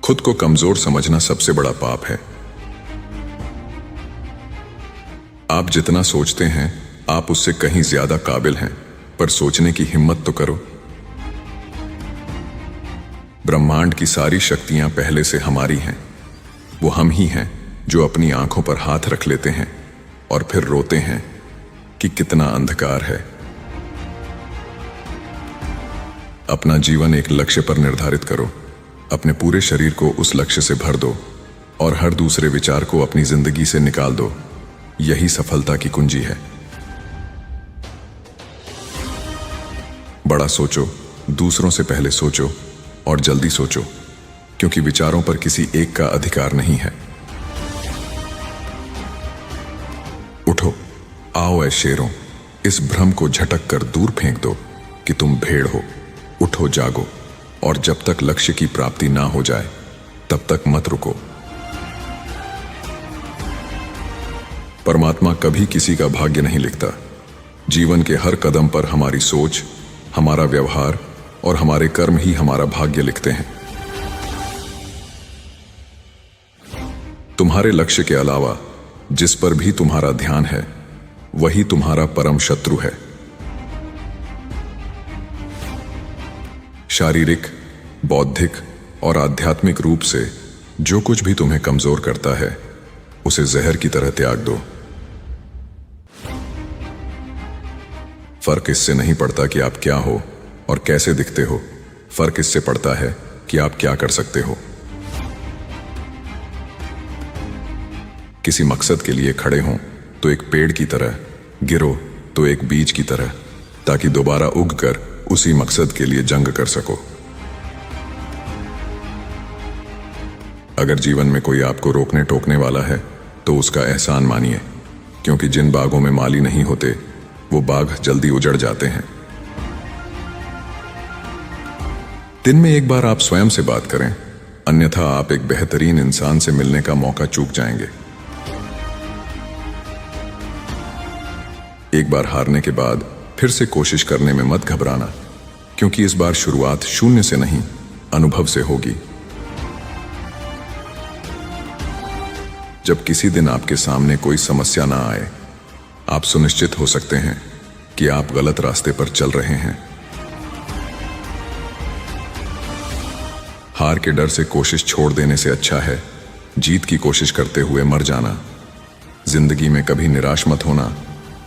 खुद को कमजोर समझना सबसे बड़ा पाप है। आप जितना सोचते हैं आप उससे कहीं ज्यादा काबिल हैं, पर सोचने की हिम्मत तो करो। ब्रह्मांड की सारी शक्तियां पहले से हमारी हैं। वो हम ही हैं जो अपनी आंखों पर हाथ रख लेते हैं और फिर रोते हैं कि कितना अंधकार है। अपना जीवन एक लक्ष्य पर निर्धारित करो, अपने पूरे शरीर को उस लक्ष्य से भर दो और हर दूसरे विचार को अपनी जिंदगी से निकाल दो। यही सफलता की कुंजी है। बड़ा सोचो, दूसरों से पहले सोचो और जल्दी सोचो, क्योंकि विचारों पर किसी एक का अधिकार नहीं है। उठो, आओ ऐ शेरों, इस भ्रम को झटक कर दूर फेंक दो कि तुम भेड़ हो। उठो, जागो, और जब तक लक्ष्य की प्राप्ति ना हो जाए तब तक मत रुको। परमात्मा कभी किसी का भाग्य नहीं लिखता। जीवन के हर कदम पर हमारी सोच, हमारा व्यवहार और हमारे कर्म ही हमारा भाग्य लिखते हैं। तुम्हारे लक्ष्य के अलावा जिस पर भी तुम्हारा ध्यान है वही तुम्हारा परम शत्रु है। शारीरिक, बौद्धिक और आध्यात्मिक रूप से जो कुछ भी तुम्हें कमजोर करता है उसे जहर की तरह त्याग दो। फर्क इससे नहीं पड़ता कि आप क्या हो और कैसे दिखते हो, फर्क इससे पड़ता है कि आप क्या कर सकते हो। किसी मकसद के लिए खड़े हों तो एक पेड़ की तरह, गिरो तो एक बीज की तरह, ताकि दोबारा उगकर उसी मकसद के लिए जंग कर सको। अगर जीवन में कोई आपको रोकने टोकने वाला है तो उसका एहसान मानिए, क्योंकि जिन बागों में माली नहीं होते वो बाग जल्दी उजड़ जाते हैं। दिन में एक बार आप स्वयं से बात करें, अन्यथा आप एक बेहतरीन इंसान से मिलने का मौका चूक जाएंगे। एक बार हारने के बाद फिर से कोशिश करने में मत घबराना, क्योंकि इस बार शुरुआत शून्य से नहीं, अनुभव से होगी। जब किसी दिन आपके सामने कोई समस्या ना आए, आप सुनिश्चित हो सकते हैं कि आप गलत रास्ते पर चल रहे हैं। हार के डर से कोशिश छोड़ देने से अच्छा है जीत की कोशिश करते हुए मर जाना। जिंदगी में कभी निराश मत होना,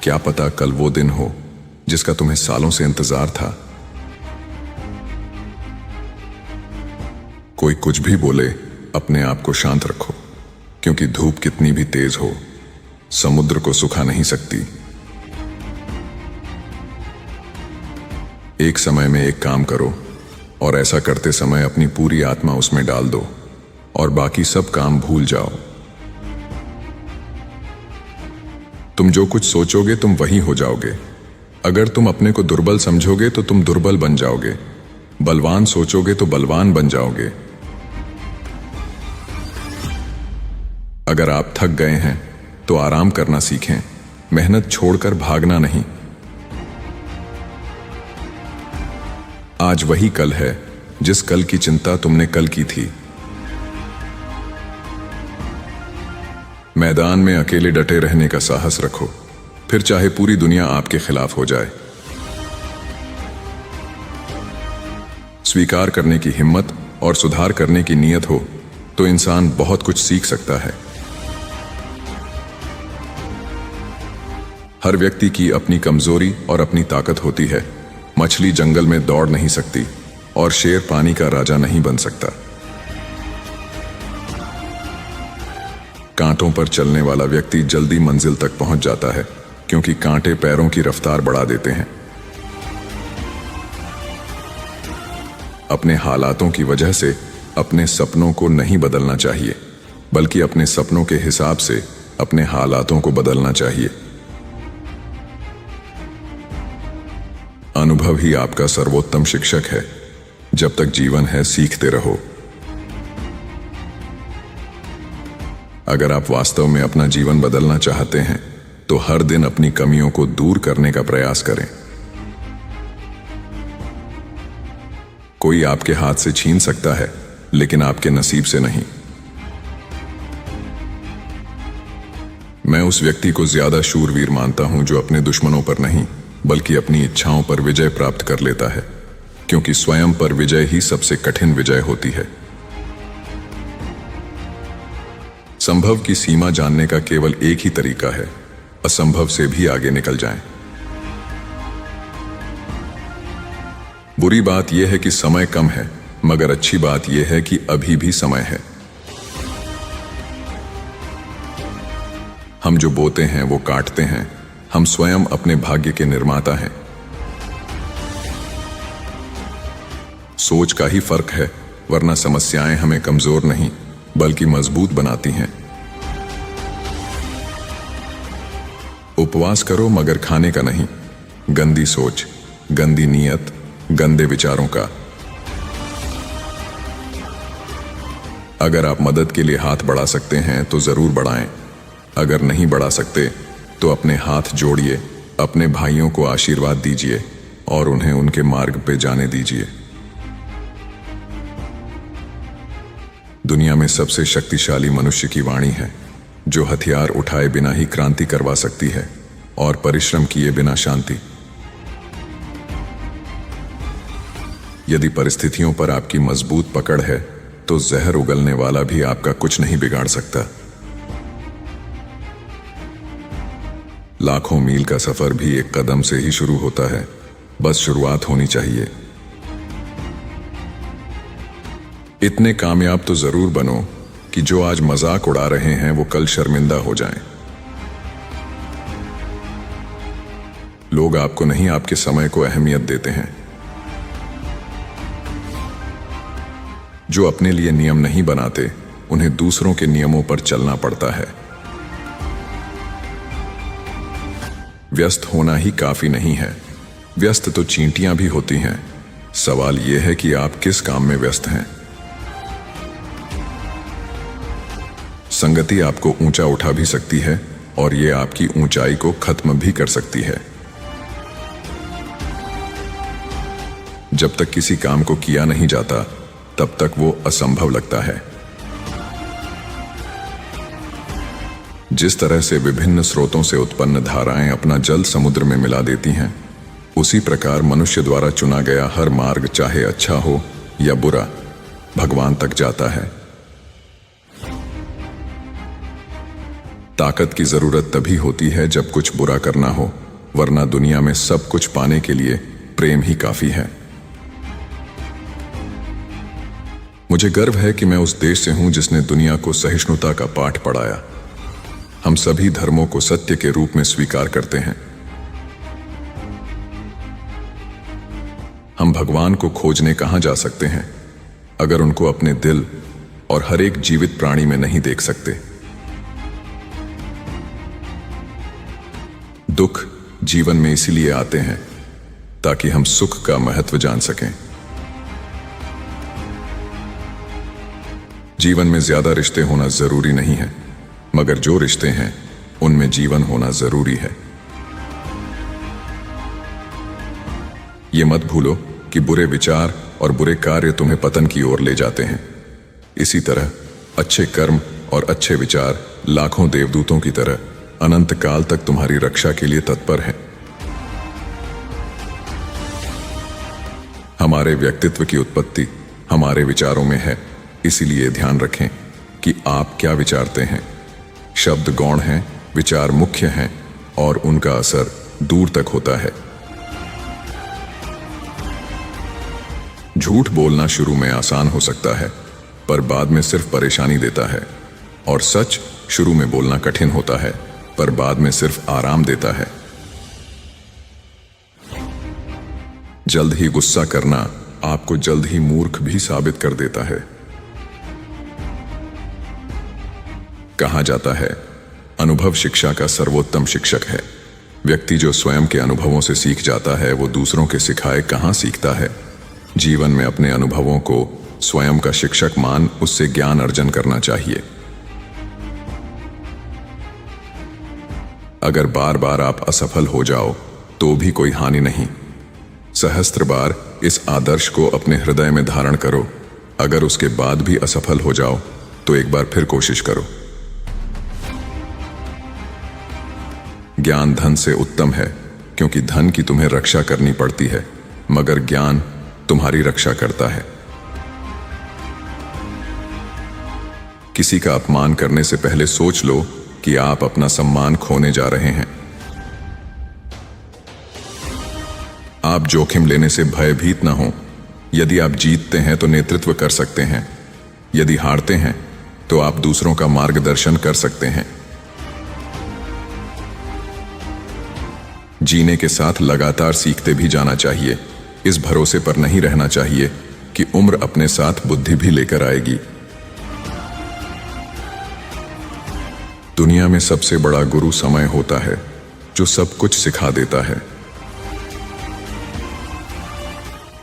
क्या पता कल वो दिन हो जिसका तुम्हें सालों से इंतजार था। कोई कुछ भी बोले, अपने आप को शांत रखो, क्योंकि धूप कितनी भी तेज हो समुद्र को सुखा नहीं सकती। एक समय में एक काम करो और ऐसा करते समय अपनी पूरी आत्मा उसमें डाल दो और बाकी सब काम भूल जाओ। तुम जो कुछ सोचोगे तुम वही हो जाओगे। अगर तुम अपने को दुर्बल समझोगे तो तुम दुर्बल बन जाओगे, बलवान सोचोगे तो बलवान बन जाओगे। अगर आप थक गए हैं तो आराम करना सीखें, मेहनत छोड़कर भागना नहीं। आज वही कल है जिस कल की चिंता तुमने कल की थी। मैदान में अकेले डटे रहने का साहस रखो, फिर चाहे पूरी दुनिया आपके खिलाफ हो जाए। स्वीकार करने की हिम्मत और सुधार करने की नीयत हो तो इंसान बहुत कुछ सीख सकता है। हर व्यक्ति की अपनी कमजोरी और अपनी ताकत होती है। मछली जंगल में दौड़ नहीं सकती और शेर पानी का राजा नहीं बन सकता। कांटों पर चलने वाला व्यक्ति जल्दी मंजिल तक पहुंच जाता है, क्योंकि कांटे पैरों की रफ्तार बढ़ा देते हैं। अपने हालातों की वजह से अपने सपनों को नहीं बदलना चाहिए, बल्कि अपने सपनों के हिसाब से अपने हालातों को बदलना चाहिए। अनुभव ही आपका सर्वोत्तम शिक्षक है। जब तक जीवन है सीखते रहो। अगर आप वास्तव में अपना जीवन बदलना चाहते हैं तो हर दिन अपनी कमियों को दूर करने का प्रयास करें। कोई आपके हाथ से छीन सकता है, लेकिन आपके नसीब से नहीं। मैं उस व्यक्ति को ज्यादा शूरवीर मानता हूं जो अपने दुश्मनों पर नहीं बल्कि अपनी इच्छाओं पर विजय प्राप्त कर लेता है, क्योंकि स्वयं पर विजय ही सबसे कठिन विजय होती है। संभव की सीमा जानने का केवल एक ही तरीका है, असंभव से भी आगे निकल जाएं। बुरी बात यह है कि समय कम है, मगर अच्छी बात यह है कि अभी भी समय है। हम जो बोते हैं वो काटते हैं। हम स्वयं अपने भाग्य के निर्माता हैं। सोच का ही फर्क है, वरना समस्याएं हमें कमजोर नहीं बल्कि मजबूत बनाती हैं। उपवास करो मगर खाने का नहीं, गंदी सोच, गंदी नीयत, गंदे विचारों का। अगर आप मदद के लिए हाथ बढ़ा सकते हैं तो जरूर बढ़ाएं। अगर नहीं बढ़ा सकते तो अपने हाथ जोड़िए, अपने भाइयों को आशीर्वाद दीजिए और उन्हें उनके मार्ग पे जाने दीजिए। दुनिया में सबसे शक्तिशाली मनुष्य की वाणी है, जो हथियार उठाए बिना ही क्रांति करवा सकती है और परिश्रम किए बिना शांति। यदि परिस्थितियों पर आपकी मजबूत पकड़ है तो जहर उगलने वाला भी आपका कुछ नहीं बिगाड़ सकता। लाखों मील का सफर भी एक कदम से ही शुरू होता है, बस शुरुआत होनी चाहिए। इतने कामयाब तो जरूर बनो कि जो आज मजाक उड़ा रहे हैं वो कल शर्मिंदा हो जाएं। लोग आपको नहीं, आपके समय को अहमियत देते हैं। जो अपने लिए नियम नहीं बनाते, उन्हें दूसरों के नियमों पर चलना पड़ता है। व्यस्त होना ही काफी नहीं है, व्यस्त तो चींटियां भी होती हैं। सवाल यह है कि आप किस काम में व्यस्त हैं। संगति आपको ऊंचा उठा भी सकती है और यह आपकी ऊंचाई को खत्म भी कर सकती है। जब तक किसी काम को किया नहीं जाता तब तक वो असंभव लगता है। जिस तरह से विभिन्न स्रोतों से उत्पन्न धाराएं अपना जल समुद्र में मिला देती हैं, उसी प्रकार मनुष्य द्वारा चुना गया हर मार्ग, चाहे अच्छा हो या बुरा, भगवान तक जाता है। ताकत की जरूरत तभी होती है जब कुछ बुरा करना हो, वरना दुनिया में सब कुछ पाने के लिए प्रेम ही काफी है। मुझे गर्व है कि मैं उस देश से हूं जिसने दुनिया को सहिष्णुता का पाठ पढ़ाया। हम सभी धर्मों को सत्य के रूप में स्वीकार करते हैं। हम भगवान को खोजने कहां जा सकते हैं अगर उनको अपने दिल और हर एक जीवित प्राणी में नहीं देख सकते। दुख जीवन में इसीलिए आते हैं ताकि हम सुख का महत्व जान सकें। जीवन में ज्यादा रिश्ते होना जरूरी नहीं है, मगर जो रिश्ते हैं उनमें जीवन होना जरूरी है। ये मत भूलो कि बुरे विचार और बुरे कार्य तुम्हें पतन की ओर ले जाते हैं। इसी तरह अच्छे कर्म और अच्छे विचार लाखों देवदूतों की तरह अनंत काल तक तुम्हारी रक्षा के लिए तत्पर हैं। हमारे व्यक्तित्व की उत्पत्ति हमारे विचारों में है, इसीलिए ध्यान रखें कि आप क्या विचारते हैं। शब्द गौण हैं, विचार मुख्य हैं और उनका असर दूर तक होता है। झूठ बोलना शुरू में आसान हो सकता है, पर बाद में सिर्फ परेशानी देता है, और सच शुरू में बोलना कठिन होता है, पर बाद में सिर्फ आराम देता है। जल्द ही गुस्सा करना आपको जल्द ही मूर्ख भी साबित कर देता है। कहा जाता है, अनुभव शिक्षा का सर्वोत्तम शिक्षक है। व्यक्ति जो स्वयं के अनुभवों से सीख जाता है वो दूसरों के सिखाए कहां सीखता है। जीवन में अपने अनुभवों को स्वयं का शिक्षक मान उससे ज्ञान अर्जन करना चाहिए। अगर बार बार आप असफल हो जाओ तो भी कोई हानि नहीं। सहस्त्र बार इस आदर्श को अपने हृदय में धारण करो, अगर उसके बाद भी असफल हो जाओ तो एक बार फिर कोशिश करो। ज्ञान धन से उत्तम है, क्योंकि धन की तुम्हें रक्षा करनी पड़ती है, मगर ज्ञान तुम्हारी रक्षा करता है। किसी का अपमान करने से पहले सोच लो कि आप अपना सम्मान खोने जा रहे हैं। आप जोखिम लेने से भयभीत ना हो। यदि आप जीतते हैं तो नेतृत्व कर सकते हैं, यदि हारते हैं तो आप दूसरों का मार्गदर्शन कर सकते हैं। जीने के साथ लगातार सीखते भी जाना चाहिए। इस भरोसे पर नहीं रहना चाहिए कि उम्र अपने साथ बुद्धि भी लेकर आएगी। दुनिया में सबसे बड़ा गुरु समय होता है, जो सब कुछ सिखा देता है।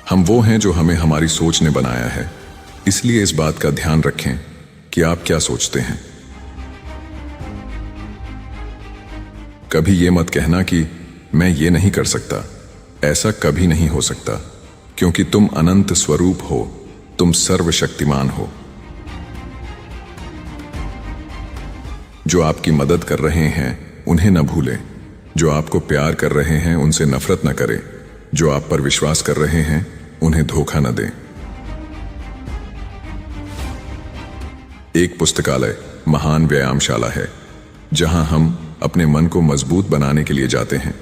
हम वो हैं जो हमें हमारी सोच ने बनाया है, इसलिए इस बात का ध्यान रखें कि आप क्या सोचते हैं। कभी ये मत कहना कि मैं ये नहीं कर सकता। ऐसा कभी नहीं हो सकता, क्योंकि तुम अनंत स्वरूप हो, तुम सर्वशक्तिमान हो। जो आपकी मदद कर रहे हैं उन्हें न भूलें, जो आपको प्यार कर रहे हैं उनसे नफरत न करें, जो आप पर विश्वास कर रहे हैं उन्हें धोखा न दें। एक पुस्तकालय महान व्यायामशाला है, जहां हम अपने मन को मजबूत बनाने के लिए जाते हैं।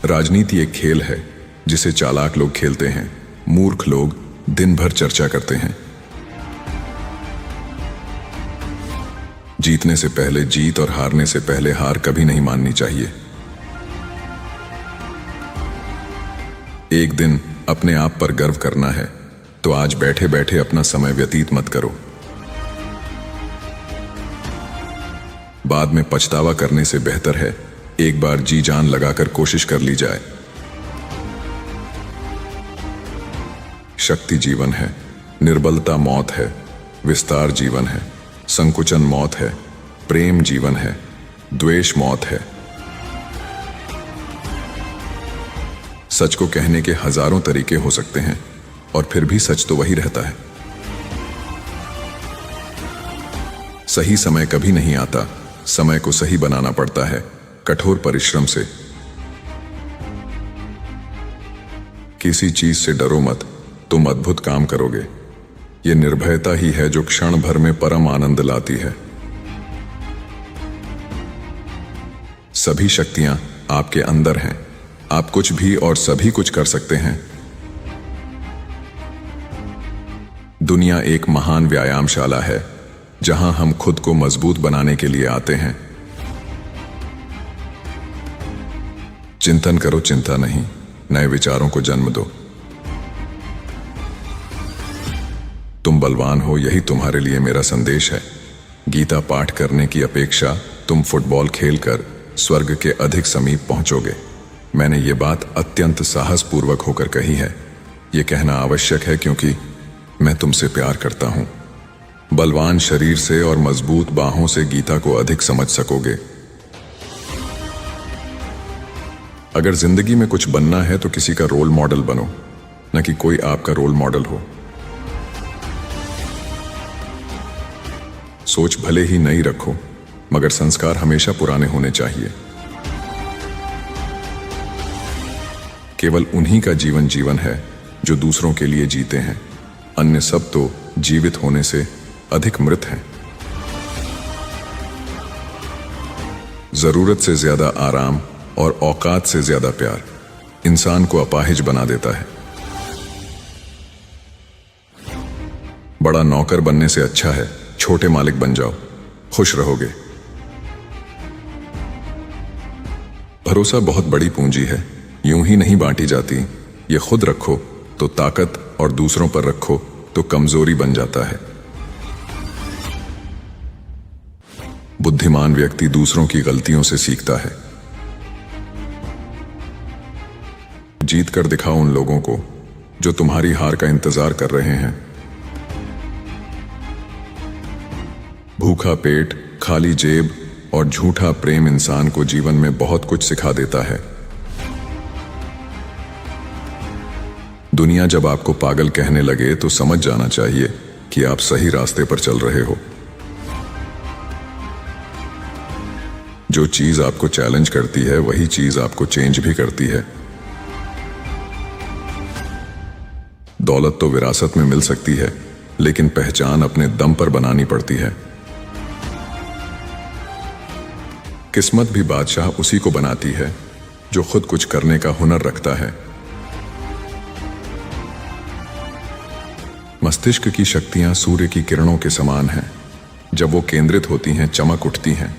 राजनीति एक खेल है जिसे चालाक लोग खेलते हैं, मूर्ख लोग दिन भर चर्चा करते हैं। जीतने से पहले जीत और हारने से पहले हार कभी नहीं माननी चाहिए। एक दिन अपने आप पर गर्व करना है तो आज बैठे बैठे अपना समय व्यतीत मत करो। बाद में पछतावा करने से बेहतर है एक बार जी जान लगाकर कोशिश कर ली जाए। शक्ति जीवन है, निर्बलता मौत है, विस्तार जीवन है, संकुचन मौत है, प्रेम जीवन है, द्वेष मौत है। सच को कहने के हजारों तरीके हो सकते हैं और फिर भी सच तो वही रहता है। सही समय कभी नहीं आता, समय को सही बनाना पड़ता है कठोर परिश्रम से। किसी चीज से डरो मत, तुम अद्भुत काम करोगे। यह निर्भयता ही है जो क्षण भर में परम आनंद लाती है। सभी शक्तियां आपके अंदर हैं। आप कुछ भी और सभी कुछ कर सकते हैं। दुनिया एक महान व्यायामशाला है, जहां हम खुद को मजबूत बनाने के लिए आते हैं। चिंतन करो, चिंता नहीं, नए विचारों को जन्म दो। तुम बलवान हो, यही तुम्हारे लिए मेरा संदेश है। गीता पाठ करने की अपेक्षा तुम फुटबॉल खेलकर स्वर्ग के अधिक समीप पहुंचोगे। मैंने ये बात अत्यंत साहसपूर्वक होकर कही है। ये कहना आवश्यक है क्योंकि मैं तुमसे प्यार करता हूं। बलवान शरीर से और मजबूत बाहों से गीता को अधिक समझ सकोगे। अगर जिंदगी में कुछ बनना है तो किसी का रोल मॉडल बनो, न कि कोई आपका रोल मॉडल हो। सोच भले ही नई रखो, मगर संस्कार हमेशा पुराने होने चाहिए। केवल उन्हीं का जीवन जीवन है जो दूसरों के लिए जीते हैं। अन्य सब तो जीवित होने से अधिक मृत हैं। जरूरत से ज्यादा आराम और औकात से ज्यादा प्यार इंसान को अपाहिज बना देता है। बड़ा नौकर बनने से अच्छा है छोटे मालिक बन जाओ, खुश रहोगे। भरोसा बहुत बड़ी पूंजी है, यूं ही नहीं बांटी जाती। ये खुद रखो तो ताकत और दूसरों पर रखो तो कमजोरी बन जाता है। बुद्धिमान व्यक्ति दूसरों की गलतियों से सीखता है। जीत कर दिखाओ उन लोगों को जो तुम्हारी हार का इंतजार कर रहे हैं। भूखा पेट, खाली जेब और झूठा प्रेम इंसान को जीवन में बहुत कुछ सिखा देता है। दुनिया जब आपको पागल कहने लगे तो समझ जाना चाहिए कि आप सही रास्ते पर चल रहे हो। जो चीज आपको चैलेंज करती है वही चीज आपको चेंज भी करती है। दौलत तो विरासत में मिल सकती है, लेकिन पहचान अपने दम पर बनानी पड़ती है। किस्मत भी बादशाह उसी को बनाती है जो खुद कुछ करने का हुनर रखता है। मस्तिष्क की शक्तियां सूर्य की किरणों के समान हैं। जब वो केंद्रित होती हैं, चमक उठती हैं।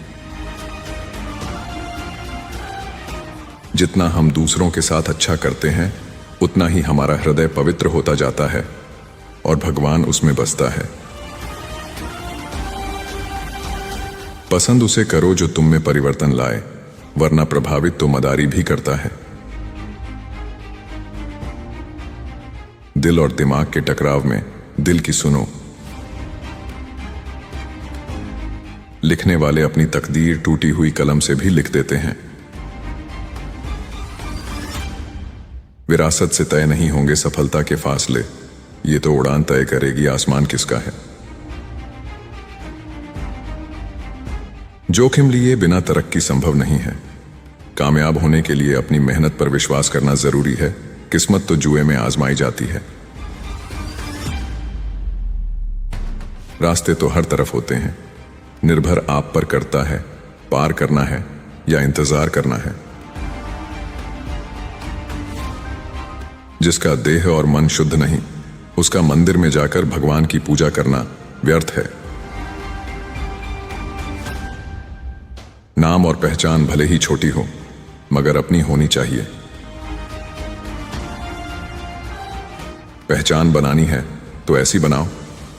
जितना हम दूसरों के साथ अच्छा करते हैं, उतना ही हमारा हृदय पवित्र होता जाता है और भगवान उसमें बसता है। पसंद उसे करो जो तुम में परिवर्तन लाए, वरना प्रभावित तो मदारी भी करता है। दिल और दिमाग के टकराव में दिल की सुनो। लिखने वाले अपनी तकदीर टूटी हुई कलम से भी लिख देते हैं। विरासत से तय नहीं होंगे सफलता के फासले, ये तो उड़ान तय करेगी आसमान किसका है। जोखिम लिए बिना तरक्की संभव नहीं है। कामयाब होने के लिए अपनी मेहनत पर विश्वास करना जरूरी है। किस्मत तो जुए में आजमाई जाती है। रास्ते तो हर तरफ होते हैं, निर्भर आप पर करता है पार करना है या इंतजार करना है। जिसका देह और मन शुद्ध नहीं, उसका मंदिर में जाकर भगवान की पूजा करना व्यर्थ है। नाम और पहचान भले ही छोटी हो, मगर अपनी होनी चाहिए। पहचान बनानी है तो ऐसी बनाओ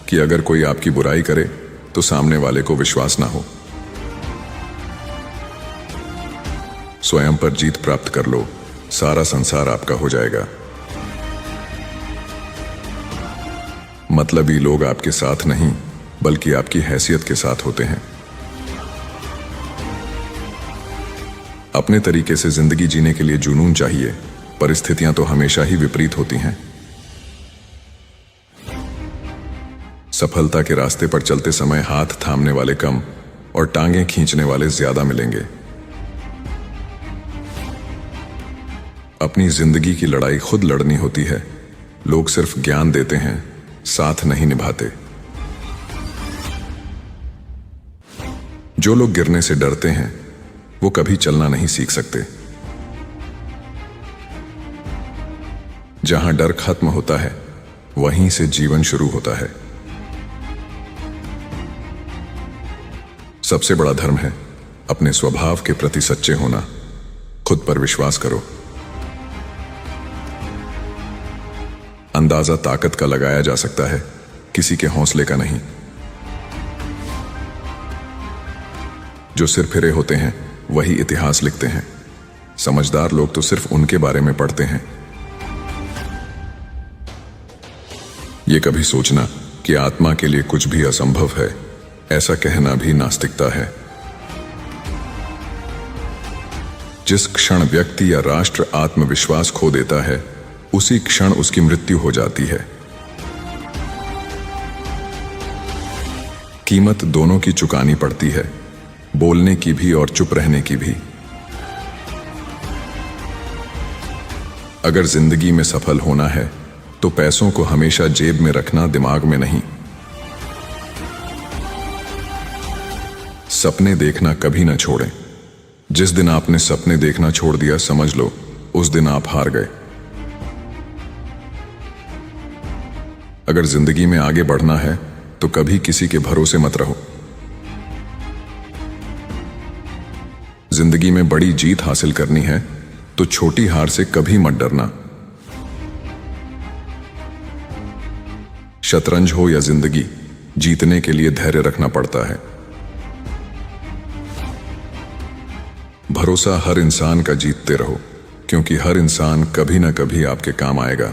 कि अगर कोई आपकी बुराई करे तो सामने वाले को विश्वास ना हो। स्वयं पर जीत प्राप्त कर लो, सारा संसार आपका हो जाएगा। मतलबी लोग आपके साथ नहीं, बल्कि आपकी हैसियत के साथ होते हैं। अपने तरीके से जिंदगी जीने के लिए जुनून चाहिए। परिस्थितियां तो हमेशा ही विपरीत होती हैं। सफलता के रास्ते पर चलते समय हाथ थामने वाले कम और टांगें खींचने वाले ज्यादा मिलेंगे। अपनी जिंदगी की लड़ाई खुद लड़नी होती है। लोग सिर्फ ज्ञान देते हैं, साथ नहीं निभाते। जो लोग गिरने से डरते हैं वो कभी चलना नहीं सीख सकते। जहां डर खत्म होता है, वहीं से जीवन शुरू होता है। सबसे बड़ा धर्म है अपने स्वभाव के प्रति सच्चे होना। खुद पर विश्वास करो। अंदाजा ताकत का लगाया जा सकता है, किसी के हौसले का नहीं। जो सिर फिरे होते हैं वही इतिहास लिखते हैं। समझदार लोग तो सिर्फ उनके बारे में पढ़ते हैं। ये कभी सोचना कि आत्मा के लिए कुछ भी असंभव है, ऐसा कहना भी नास्तिकता है। जिस क्षण व्यक्ति या राष्ट्र आत्मविश्वास खो देता है, उसी क्षण उसकी मृत्यु हो जाती है। कीमत दोनों की चुकानी पड़ती है, बोलने की भी और चुप रहने की भी। अगर जिंदगी में सफल होना है तो पैसों को हमेशा जेब में रखना, दिमाग में नहीं। सपने देखना कभी ना छोड़ें। जिस दिन आपने सपने देखना छोड़ दिया, समझ लो उस दिन आप हार गए। अगर जिंदगी में आगे बढ़ना है तो कभी किसी के भरोसे मत रहो। जिंदगी में बड़ी जीत हासिल करनी है तो छोटी हार से कभी मत डरना। शतरंज हो या जिंदगी, जीतने के लिए धैर्य रखना पड़ता है। भरोसा हर इंसान का जीतते रहो, क्योंकि हर इंसान कभी ना कभी आपके काम आएगा।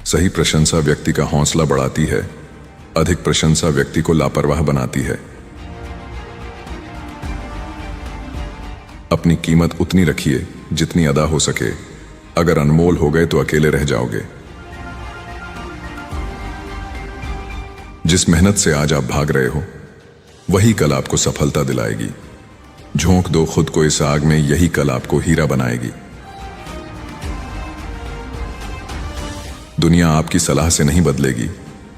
सही प्रशंसा व्यक्ति का हौसला बढ़ाती है, अधिक प्रशंसा व्यक्ति को लापरवाह बनाती है। अपनी कीमत उतनी रखिए जितनी अदा हो सके। अगर अनमोल हो गए तो अकेले रह जाओगे। जिस मेहनत से आज आप भाग रहे हो वही कल आपको सफलता दिलाएगी। झोंक दो खुद को इस आग में, यही कल आपको हीरा बनाएगी। दुनिया आपकी सलाह से नहीं बदलेगी,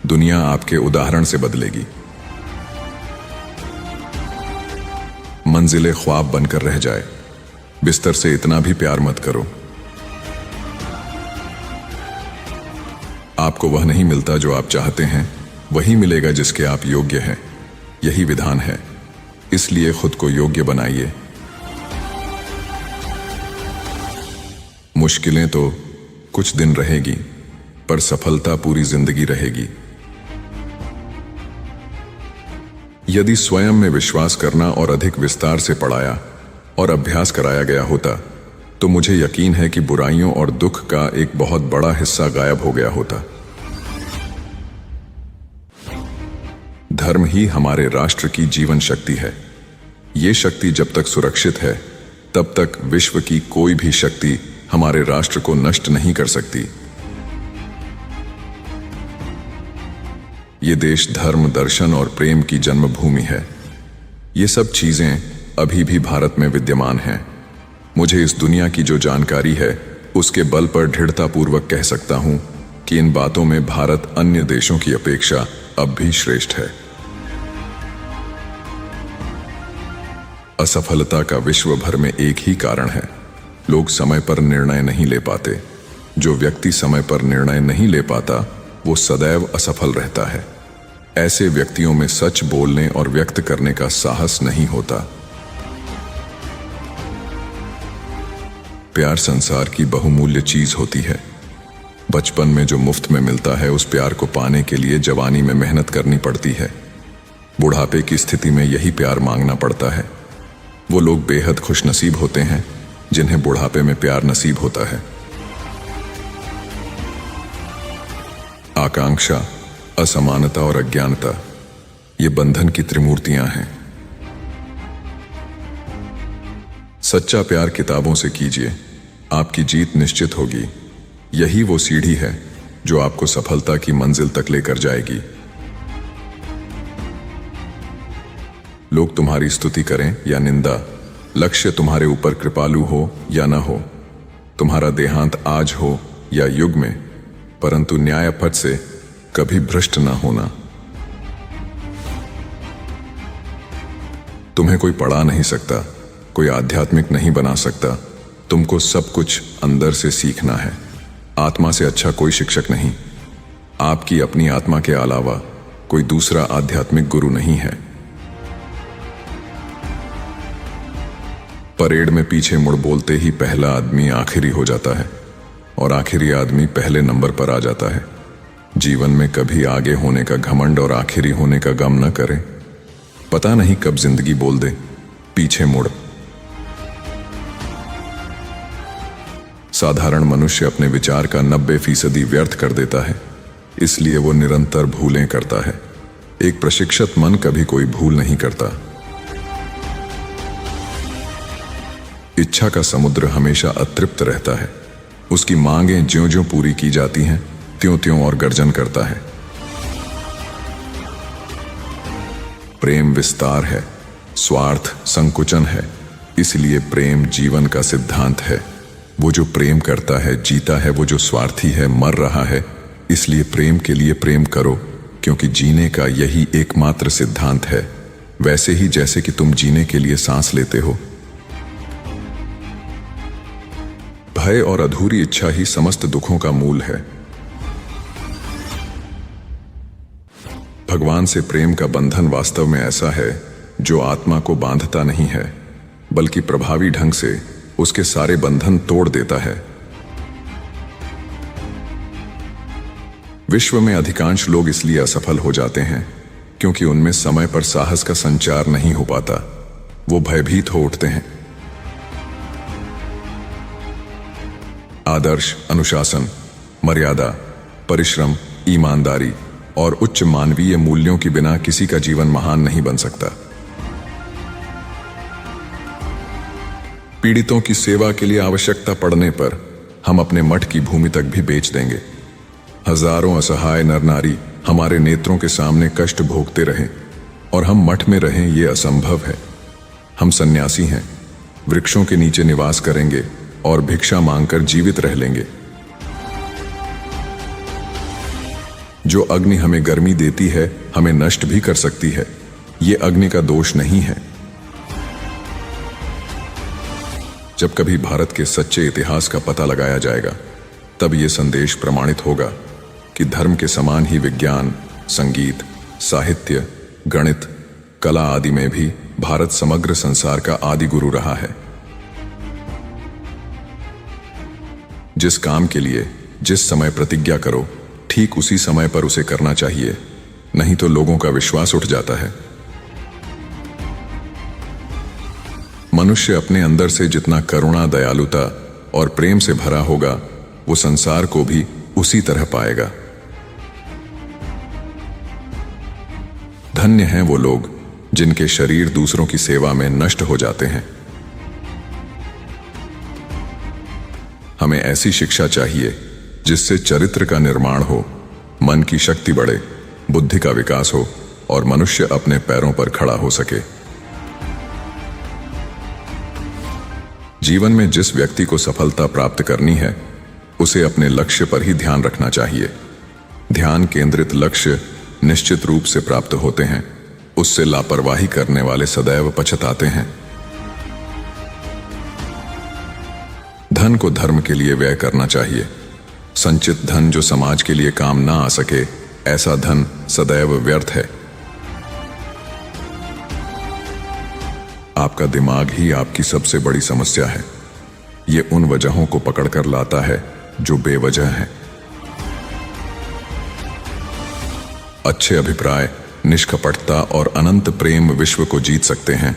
दुनिया आपके उदाहरण से बदलेगी। मंजिलें ख्वाब बनकर रह जाए, बिस्तर से इतना भी प्यार मत करो। आपको वह नहीं मिलता जो आप चाहते हैं, वही मिलेगा जिसके आप योग्य हैं। यही विधान है, इसलिए खुद को योग्य बनाइए। मुश्किलें तो कुछ दिन रहेगी, पर सफलता पूरी जिंदगी रहेगी। यदि स्वयं में विश्वास करना और अधिक विस्तार से पढ़ाया और अभ्यास कराया गया होता तो मुझे यकीन है कि बुराइयों और दुख का एक बहुत बड़ा हिस्सा गायब हो गया होता। धर्म ही हमारे राष्ट्र की जीवन शक्ति है। ये शक्ति जब तक सुरक्षित है तब तक विश्व की कोई भी शक्ति हमारे राष्ट्र को नष्ट नहीं कर सकती। ये देश धर्म, दर्शन और प्रेम की जन्मभूमि है। ये सब चीजें अभी भी भारत में विद्यमान हैं। मुझे इस दुनिया की जो जानकारी है उसके बल पर दृढ़तापूर्वक कह सकता हूं कि इन बातों में भारत अन्य देशों की अपेक्षा अब भी श्रेष्ठ है। असफलता का विश्व भर में एक ही कारण है, लोग समय पर निर्णय नहीं ले पाते। जो व्यक्ति समय पर निर्णय नहीं ले पाता वो सदैव असफल रहता है। ऐसे व्यक्तियों में सच बोलने और व्यक्त करने का साहस नहीं होता। प्यार संसार की बहुमूल्य चीज होती है। बचपन में जो मुफ्त में मिलता है उस प्यार को पाने के लिए जवानी में मेहनत करनी पड़ती है। बुढ़ापे की स्थिति में यही प्यार मांगना पड़ता है। वो लोग बेहद खुशनसीब होते हैं जिन्हें बुढ़ापे में प्यार नसीब होता है। आकांक्षा, असमानता और अज्ञानता ये बंधन की त्रिमूर्तियां हैं। सच्चा प्यार किताबों से कीजिए, आपकी जीत निश्चित होगी। यही वो सीढ़ी है जो आपको सफलता की मंजिल तक लेकर जाएगी। लोग तुम्हारी स्तुति करें या निंदा, लक्ष्य तुम्हारे ऊपर कृपालु हो या न हो, तुम्हारा देहांत आज हो या युग में, परंतु न्याय पथ से कभी भ्रष्ट न होना। तुम्हें कोई पढ़ा नहीं सकता, कोई आध्यात्मिक नहीं बना सकता। तुमको सब कुछ अंदर से सीखना है। आत्मा से अच्छा कोई शिक्षक नहीं। आपकी अपनी आत्मा के अलावा कोई दूसरा आध्यात्मिक गुरु नहीं है। परेड में पीछे मुड़ बोलते ही पहला आदमी आखिरी हो जाता है और आखिरी आदमी पहले नंबर पर आ जाता है। जीवन में कभी आगे होने का घमंड और आखिरी होने का गम न करें। पता नहीं कब जिंदगी बोल दे पीछे मुड़। साधारण मनुष्य अपने विचार का 90% व्यर्थ कर देता है, इसलिए वो निरंतर भूलें करता है। एक प्रशिक्षित मन कभी कोई भूल नहीं करता। इच्छा का समुद्र हमेशा अतृप्त रहता है। उसकी मांगें ज्यों-ज्यों पूरी की जाती हैं त्यों-त्यों और गर्जन करता है। प्रेम विस्तार है, स्वार्थ संकुचन है, इसलिए प्रेम जीवन का सिद्धांत है। वो जो प्रेम करता है जीता है, वो जो स्वार्थी है मर रहा है। इसलिए प्रेम के लिए प्रेम करो, क्योंकि जीने का यही एकमात्र सिद्धांत है। वैसे ही जैसे कि तुम जीने के लिए सांस लेते हो। भय और अधूरी इच्छा ही समस्त दुखों का मूल है। भगवान से प्रेम का बंधन वास्तव में ऐसा है जो आत्मा को बांधता नहीं है, बल्कि प्रभावी ढंग से उसके सारे बंधन तोड़ देता है। विश्व में अधिकांश लोग इसलिए असफल हो जाते हैं क्योंकि उनमें समय पर साहस का संचार नहीं हो पाता। वो भयभीत हो उठते हैं। आदर्श, अनुशासन, मर्यादा, परिश्रम, ईमानदारी और उच्च मानवीय मूल्यों के बिना किसी का जीवन महान नहीं बन सकता। पीड़ितों की सेवा के लिए आवश्यकता पड़ने पर हम अपने मठ की भूमि तक भी बेच देंगे। हजारों असहाय नर नारी हमारे नेत्रों के सामने कष्ट भोगते रहें और हम मठ में रहें, ये असंभव है। हम सन्यासी हैं, वृक्षों के नीचे निवास करेंगे और भिक्षा मांगकर जीवित रह लेंगे। जो अग्नि हमें गर्मी देती है हमें नष्ट भी कर सकती है, ये अग्नि का दोष नहीं है। जब कभी भारत के सच्चे इतिहास का पता लगाया जाएगा तब ये संदेश प्रमाणित होगा कि धर्म के समान ही विज्ञान, संगीत, साहित्य, गणित, कला आदि में भी भारत समग्र संसार का आदि गुरु रहा है। जिस काम के लिए जिस समय प्रतिज्ञा करो ठीक उसी समय पर उसे करना चाहिए, नहीं तो लोगों का विश्वास उठ जाता है। मनुष्य अपने अंदर से जितना करुणा, दयालुता और प्रेम से भरा होगा वो संसार को भी उसी तरह पाएगा। धन्य हैं वो लोग जिनके शरीर दूसरों की सेवा में नष्ट हो जाते हैं। हमें ऐसी शिक्षा चाहिए जिससे चरित्र का निर्माण हो, मन की शक्ति बढ़े, बुद्धि का विकास हो और मनुष्य अपने पैरों पर खड़ा हो सके। जीवन में जिस व्यक्ति को सफलता प्राप्त करनी है उसे अपने लक्ष्य पर ही ध्यान रखना चाहिए। ध्यान केंद्रित लक्ष्य निश्चित रूप से प्राप्त होते हैं, उससे लापरवाही करने वाले सदैव पछताते हैं। धन को धर्म के लिए व्यय करना चाहिए। संचित धन जो समाज के लिए काम ना आ सके, ऐसा धन सदैव व्यर्थ है। आपका दिमाग ही आपकी सबसे बड़ी समस्या है। ये उन वजहों को पकड़कर लाता है जो बेवजह हैं। अच्छे अभिप्राय, निष्कपटता और अनंत प्रेम विश्व को जीत सकते हैं।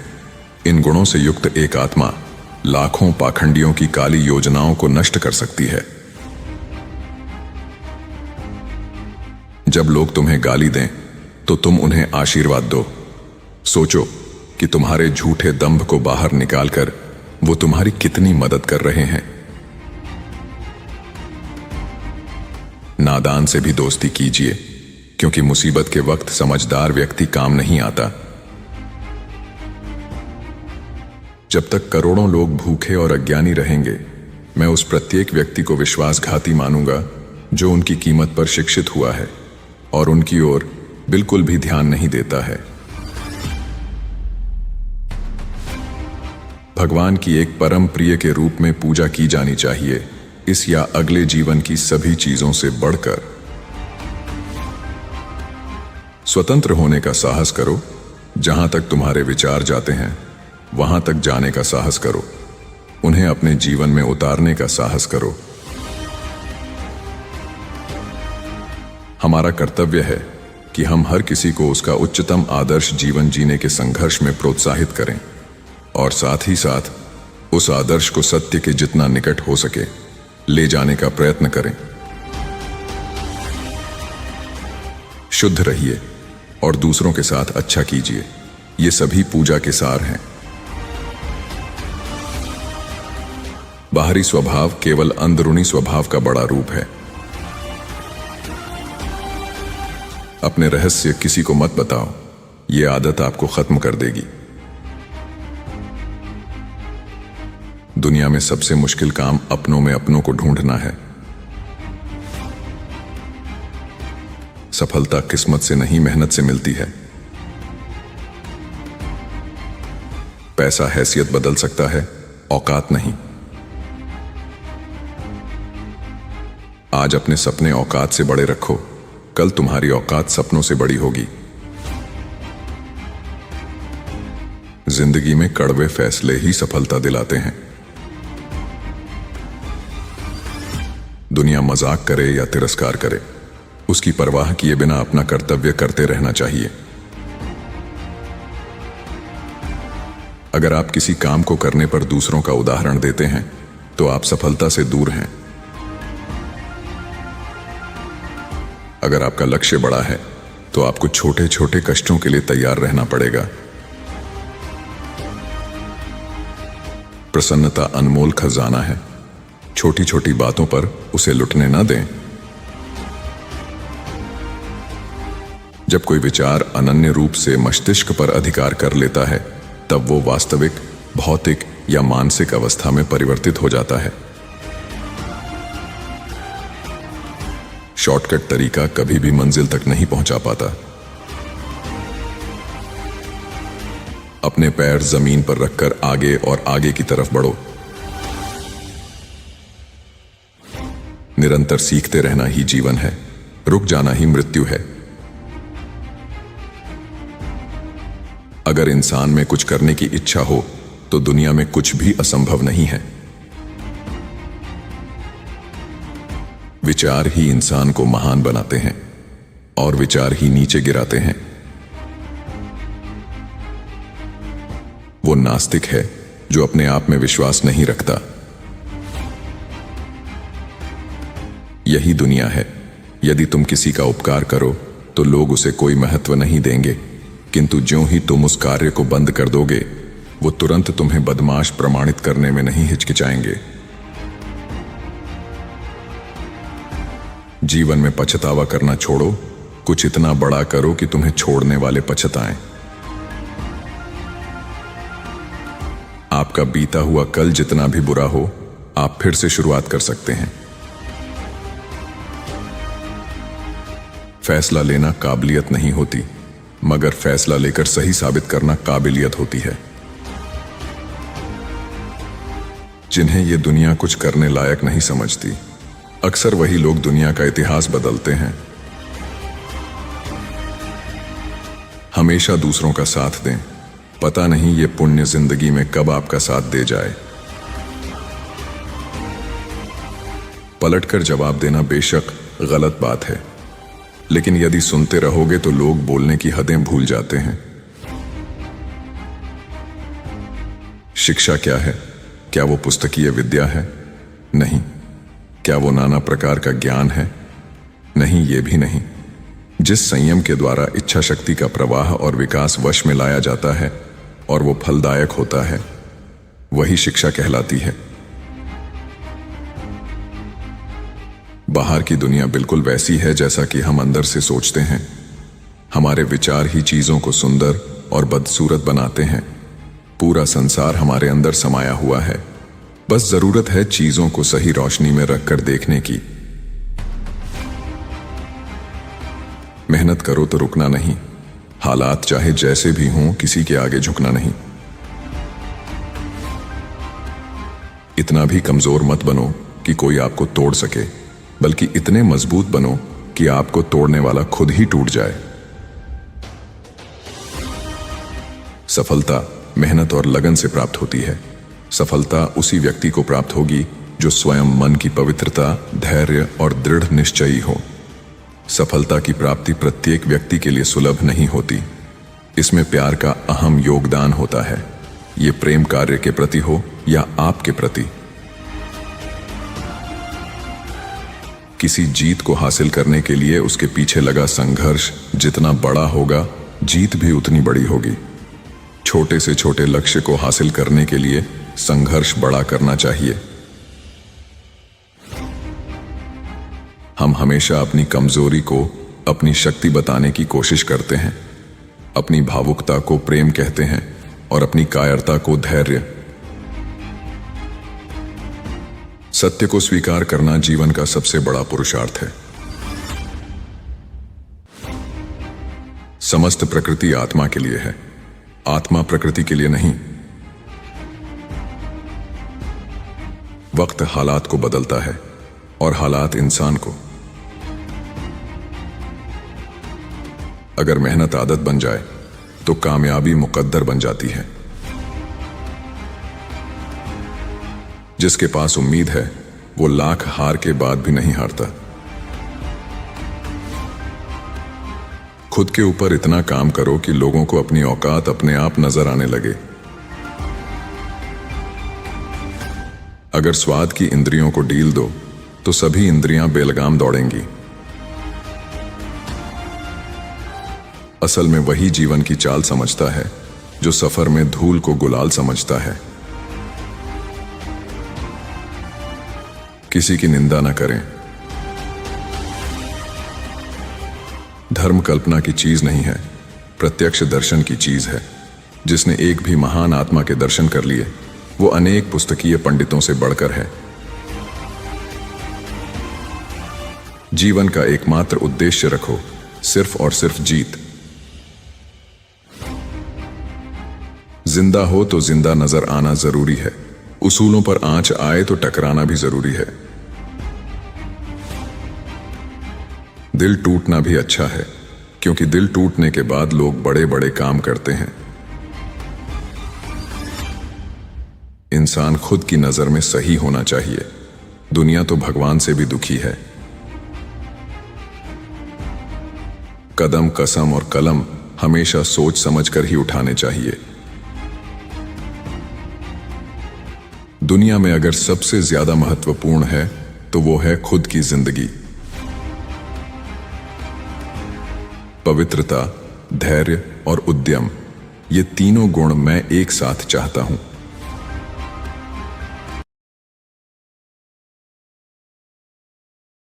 इन गुणों से युक्त एक आत्मा लाखों पाखंडियों की काली योजनाओं को नष्ट कर सकती है। जब लोग तुम्हें गाली दें तो तुम उन्हें आशीर्वाद दो। सोचो कि तुम्हारे झूठे दंभ को बाहर निकालकर वो तुम्हारी कितनी मदद कर रहे हैं। नादान से भी दोस्ती कीजिए, क्योंकि मुसीबत के वक्त समझदार व्यक्ति काम नहीं आता। जब तक करोड़ों लोग भूखे और अज्ञानी रहेंगे, मैं उस प्रत्येक व्यक्ति को विश्वासघाती मानूंगा जो उनकी कीमत पर शिक्षित हुआ है और उनकी ओर बिल्कुल भी ध्यान नहीं देता है। भगवान की एक परम प्रिय के रूप में पूजा की जानी चाहिए, इस या अगले जीवन की सभी चीजों से बढ़कर। स्वतंत्र होने का साहस करो। जहां तक तुम्हारे विचार जाते हैं वहां तक जाने का साहस करो। उन्हें अपने जीवन में उतारने का साहस करो। हमारा कर्तव्य है कि हम हर किसी को उसका उच्चतम आदर्श जीवन जीने के संघर्ष में प्रोत्साहित करें और साथ ही साथ उस आदर्श को सत्य के जितना निकट हो सके ले जाने का प्रयत्न करें। शुद्ध रहिए और दूसरों के साथ अच्छा कीजिए। ये सभी पूजा के सार हैं। बाहरी स्वभाव केवल अंदरूनी स्वभाव का बड़ा रूप है। अपने रहस्य किसी को मत बताओ, ये आदत आपको खत्म कर देगी। दुनिया में सबसे मुश्किल काम अपनों में अपनों को ढूंढना है। सफलता किस्मत से नहीं मेहनत से मिलती है। पैसा हैसियत बदल सकता है, औकात नहीं। आज अपने सपने औकात से बड़े रखो, कल तुम्हारी औकात सपनों से बड़ी होगी। जिंदगी में कड़वे फैसले ही सफलता दिलाते हैं। दुनिया मजाक करे या तिरस्कार करे, उसकी परवाह किए बिना अपना कर्तव्य करते रहना चाहिए। अगर आप किसी काम को करने पर दूसरों का उदाहरण देते हैं तो आप सफलता से दूर हैं। अगर आपका लक्ष्य बड़ा है तो आपको छोटे छोटे कष्टों के लिए तैयार रहना पड़ेगा। प्रसन्नता अनमोल खजाना है। छोटी छोटी बातों पर उसे लुटने न दें। जब कोई विचार अनन्य रूप से मस्तिष्क पर अधिकार कर लेता है, तब वो वास्तविक, भौतिक या मानसिक अवस्था में परिवर्तित हो जाता है। शॉर्टकट तरीका कभी भी मंजिल तक नहीं पहुंचा पाता। अपने पैर जमीन पर रखकर आगे और आगे की तरफ बढ़ो। निरंतर सीखते रहना ही जीवन है, रुक जाना ही मृत्यु है। अगर इंसान में कुछ करने की इच्छा हो तो दुनिया में कुछ भी असंभव नहीं है। विचार ही इंसान को महान बनाते हैं और विचार ही नीचे गिराते हैं। वो नास्तिक है जो अपने आप में विश्वास नहीं रखता। यही दुनिया है। यदि तुम किसी का उपकार करो तो लोग उसे कोई महत्व नहीं देंगे, किंतु ज्यों ही तुम उस कार्य को बंद कर दोगे, वो तुरंत तुम्हें बदमाश प्रमाणित करने में नहीं हिचकिचाएंगे। जीवन में पछतावा करना छोड़ो, कुछ इतना बड़ा करो कि तुम्हें छोड़ने वाले पछताएं। आपका बीता हुआ कल जितना भी बुरा हो, आप फिर से शुरुआत कर सकते हैं। फैसला लेना काबिलियत नहीं होती, मगर फैसला लेकर सही साबित करना काबिलियत होती है। जिन्हें यह दुनिया कुछ करने लायक नहीं समझती, अक्सर वही लोग दुनिया का इतिहास बदलते हैं। हमेशा दूसरों का साथ दें। पता नहीं ये पुण्य जिंदगी में कब आपका साथ दे जाए। पलटकर जवाब देना बेशक गलत बात है, लेकिन यदि सुनते रहोगे तो लोग बोलने की हदें भूल जाते हैं। शिक्षा क्या है? क्या वो पुस्तकीय विद्या है? नहीं। क्या वो नाना प्रकार का ज्ञान है? नहीं, ये भी नहीं। जिस संयम के द्वारा इच्छा शक्ति का प्रवाह और विकास वश में लाया जाता है और वो फलदायक होता है, वही शिक्षा कहलाती है। बाहर की दुनिया बिल्कुल वैसी है जैसा कि हम अंदर से सोचते हैं। हमारे विचार ही चीजों को सुंदर और बदसूरत बनाते हैं। पूरा संसार हमारे अंदर समाया हुआ है। बस जरूरत है चीजों को सही रोशनी में रखकर देखने की। मेहनत करो तो रुकना नहीं। हालात चाहे जैसे भी हों, किसी के आगे झुकना नहीं। इतना भी कमजोर मत बनो कि कोई आपको तोड़ सके, बल्कि इतने मजबूत बनो कि आपको तोड़ने वाला खुद ही टूट जाए। सफलता मेहनत और लगन से प्राप्त होती है। सफलता उसी व्यक्ति को प्राप्त होगी जो स्वयं मन की पवित्रता, धैर्य और दृढ़ निश्चयी हो। सफलता की प्राप्ति प्रत्येक व्यक्ति के लिए सुलभ नहीं होती। इसमें प्यार का अहम योगदान होता है, ये प्रेम कार्य के प्रति हो या आपके प्रति। किसी जीत को हासिल करने के लिए उसके पीछे लगा संघर्ष जितना बड़ा होगा, जीत भी उतनी बड़ी होगी। छोटे से छोटे लक्ष्य को हासिल करने के लिए संघर्ष बड़ा करना चाहिए। हम हमेशा अपनी कमजोरी को अपनी शक्ति बताने की कोशिश करते हैं। अपनी भावुकता को प्रेम कहते हैं और अपनी कायरता को धैर्य। सत्य को स्वीकार करना जीवन का सबसे बड़ा पुरुषार्थ है। समस्त प्रकृति आत्मा के लिए है, आत्मा प्रकृति के लिए नहीं। वक्त हालात को बदलता है और हालात इंसान को। अगर मेहनत आदत बन जाए तो कामयाबी मुकद्दर बन जाती है। जिसके पास उम्मीद है वो लाख हार के बाद भी नहीं हारता। खुद के ऊपर इतना काम करो कि लोगों को अपनी औकात अपने आप नजर आने लगे। अगर स्वाद की इंद्रियों को ढील दो तो सभी इंद्रियां बेलगाम दौड़ेंगी। असल में वही जीवन की चाल समझता है जो सफर में धूल को गुलाल समझता है। किसी की निंदा न करें। धर्म कल्पना की चीज नहीं है, प्रत्यक्ष दर्शन की चीज है। जिसने एक भी महान आत्मा के दर्शन कर लिए वो अनेक पुस्तकीय पंडितों से बढ़कर है। जीवन का एकमात्र उद्देश्य रखो, सिर्फ और सिर्फ जीत। जिंदा हो तो जिंदा नजर आना जरूरी है, उसूलों पर आंच आए तो टकराना भी जरूरी है। दिल टूटना भी अच्छा है, क्योंकि दिल टूटने के बाद लोग बड़े बड़े काम करते हैं। इंसान खुद की नजर में सही होना चाहिए, दुनिया तो भगवान से भी दुखी है। कदम, कसम और कलम हमेशा सोच समझकर ही उठाने चाहिए। दुनिया में अगर सबसे ज्यादा महत्वपूर्ण है तो वो है खुद की जिंदगी। पवित्रता, धैर्य और उद्यम, ये तीनों गुण मैं एक साथ चाहता हूं।